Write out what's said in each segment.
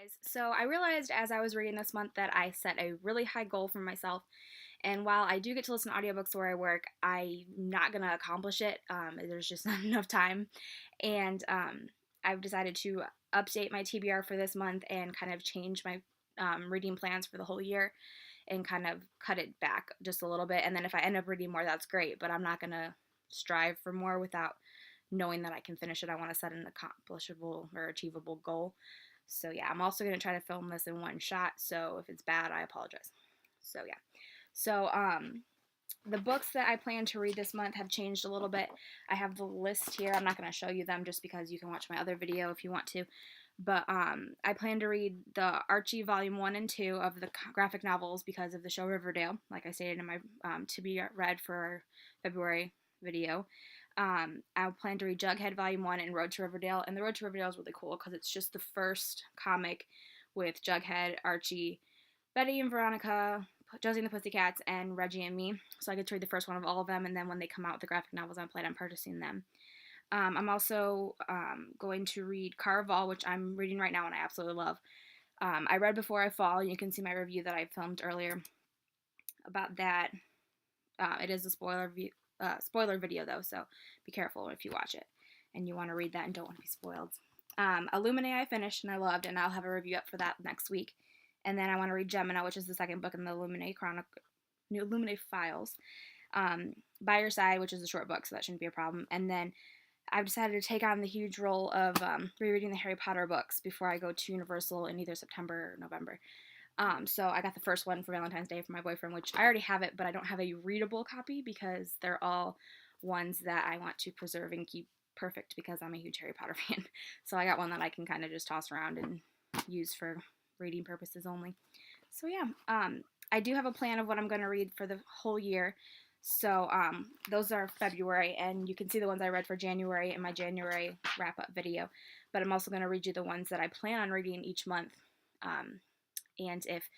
Guys, so I realized as I was reading this month that I set a really high goal for myself, and while I do get to listen to audiobooks where I work, I'm not gonna accomplish it. There's just not enough time, and I've decided to update my TBR for this month and kind of change my reading plans for the whole year, and kind of cut it back just a little bit. And then if I end up reading more, that's great. But I'm not gonna strive for more without knowing that I can finish it. I want to set an accomplishable or achievable goal. So yeah, I'm also going to try to film this in one shot. So if it's bad, I apologize. So yeah. So the books that I plan to read this month have changed a little bit. I have the list here. I'm not going to show you them just because you can watch my other video if you want to. But I plan to read the Archie Volume 1 and 2 of the graphic novels because of the show Riverdale, like I stated in my to be read for February video. I plan to read Jughead Volume 1 and Road to Riverdale. And the Road to Riverdale is really cool because it's just the first comic with Jughead, Archie, Betty and Veronica, Josie and the Pussycats, and Reggie and me. So I get to read the first one of all of them, and then when they come out with the graphic novels, I plan on purchasing them. I'm also going to read Caraval, which I'm reading right now and I absolutely love. I read Before I Fall. You can see my review that I filmed earlier about that. It is a spoiler video though, so be careful if you watch it and you want to read that and don't want to be spoiled. Illuminae I finished and I loved, and I'll have a review up for that next week. And then I want to read Gemina, which is the second book in the Illuminae Files. By Your Side, which is a short book, so that shouldn't be a problem. And then I've decided to take on the huge role of rereading the Harry Potter books before I go to Universal in either September or November. So I got the first one for Valentine's Day for my boyfriend, which I already have it, but I don't have a readable copy because they're all ones that I want to preserve and keep perfect because I'm a huge Harry Potter fan. So I got one that I can kind of just toss around and use for reading purposes only. So yeah, I do have a plan of what I'm going to read for the whole year. So those are February, and you can see the ones I read for January in my January wrap-up video. But I'm also going to read you the ones that I plan on reading each month. And if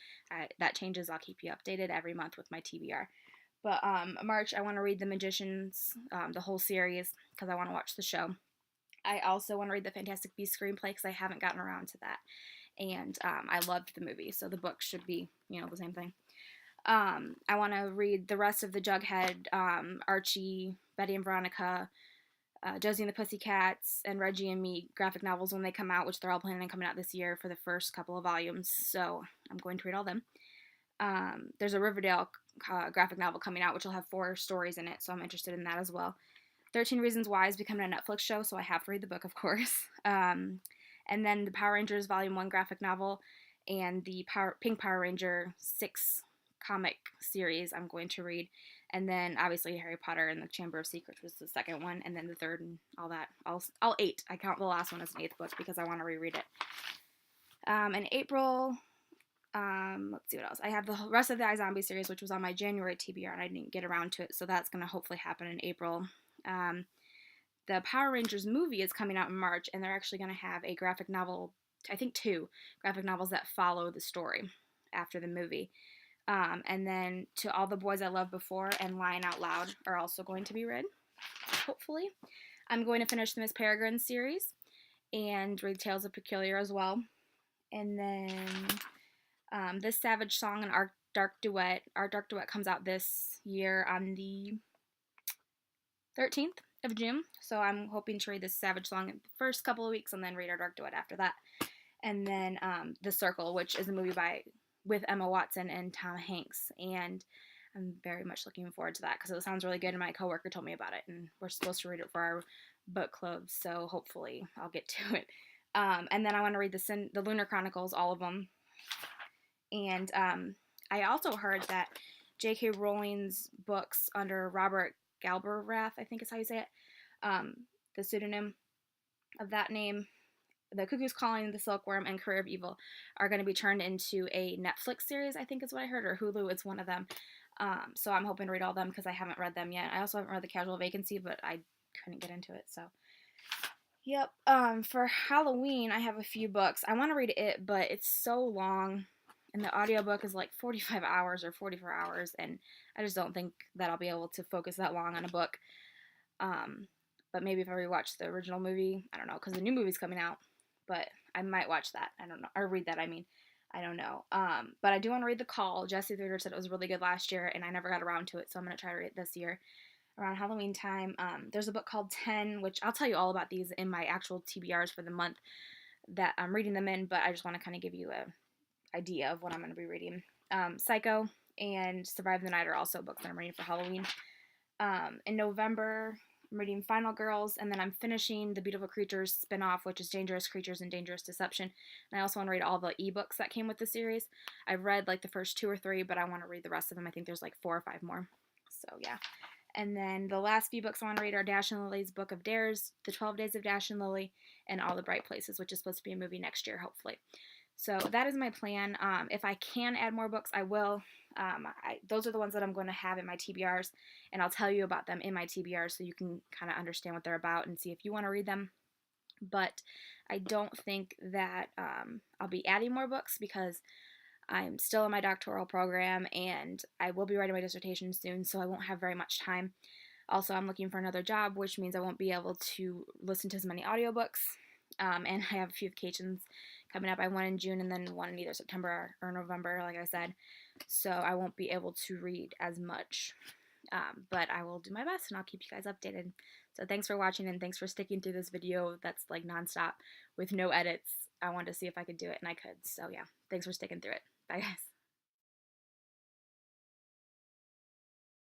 that changes, I'll keep you updated every month with my TBR. But March, I want to read The Magicians, the whole series, because I want to watch the show. I also want to read the Fantastic Beasts screenplay because I haven't gotten around to that. And I loved the movie, so the book should be, the same thing. I want to read the rest of the Jughead, Archie, Betty and Veronica, Josie and the Pussycats, and Reggie and Me graphic novels when they come out, which they're all planning on coming out this year for the first couple of volumes. So I'm going to read all them. There's a Riverdale graphic novel coming out, which will have 4 stories in it, so I'm interested in that as well. 13 Reasons Why is becoming a Netflix show, so I have to read the book, of course. And then the Power Rangers Volume 1 graphic novel and the Pink Power Ranger 6 comic series I'm going to read. And then obviously Harry Potter and the Chamber of Secrets was the second one, and then the third and all that. All 8. I count the last one as an 8th book because I want to reread it. In April, let's see what else. I have the rest of the iZombie series, which was on my January TBR, and I didn't get around to it, so that's going to hopefully happen in April. The Power Rangers movie is coming out in March, and they're actually going to have a graphic novel, I think 2 graphic novels that follow the story after the movie. And then To All the Boys I Loved Before and Lying Out Loud are also going to be read, hopefully. I'm going to finish the Miss Peregrine series and read Tales of Peculiar as well. And then This Savage Song and Our Dark Duet comes out this year on the 13th of June, so I'm hoping to read This Savage Song in the first couple of weeks and then read Our Dark Duet after that. And then The Circle, which is a movie with Emma Watson and Tom Hanks, and I'm very much looking forward to that because it sounds really good, and my coworker told me about it, and we're supposed to read it for our book club, so hopefully I'll get to it. And then I want to read the Lunar Chronicles, all of them. And I also heard that J.K. Rowling's books under Robert Galbraith, I think is how you say it, the pseudonym of that name, The Cuckoo's Calling, The Silkworm, and Career of Evil, are going to be turned into a Netflix series, I think is what I heard, or Hulu, it's one of them. So I'm hoping to read all of them because I haven't read them yet. I also haven't read The Casual Vacancy, but I couldn't get into it, so. Yep, for Halloween, I have a few books. I want to read it, but it's so long, and the audiobook is like 45 hours or 44 hours, and I just don't think that I'll be able to focus that long on a book. But maybe if I rewatch the original movie, I don't know, because the new movie's coming out. but I might watch that. I don't know. Or read that, I mean. I don't know. But I do want to read The Call. Jesse Theater said it was really good last year, and I never got around to it, so I'm going to try to read it this year around Halloween time. There's a book called 10, which I'll tell you all about these in my actual TBRs for the month that I'm reading them in, but I just want to kind of give you a idea of what I'm going to be reading. Psycho and Survive the Night are also books that I'm reading for Halloween. In November, I'm reading Final Girls, and then I'm finishing the Beautiful Creatures spinoff, which is Dangerous Creatures and Dangerous Deception. And I also want to read all the ebooks that came with the series. I've read like the first 2 or 3, but I want to read the rest of them. I think there's like 4 or 5 more. So yeah. And then the last few books I want to read are Dash and Lily's Book of Dares, The 12 Days of Dash and Lily, and All the Bright Places, which is supposed to be a movie next year, hopefully. So that is my plan. If I can add more books, I will. Those are the ones that I'm going to have in my TBRs, and I'll tell you about them in my TBRs so you can kind of understand what they're about and see if you want to read them. But I don't think that I'll be adding more books because I'm still in my doctoral program and I will be writing my dissertation soon, so I won't have very much time. Also, I'm looking for another job, which means I won't be able to listen to as many audiobooks. And I have a few vacations coming up. I have one in June and then one in either September or November, like I said. So I won't be able to read as much. But I will do my best and I'll keep you guys updated. So thanks for watching and thanks for sticking through this video that's like nonstop with no edits. I wanted to see if I could do it and I could. So yeah, thanks for sticking through it. Bye guys.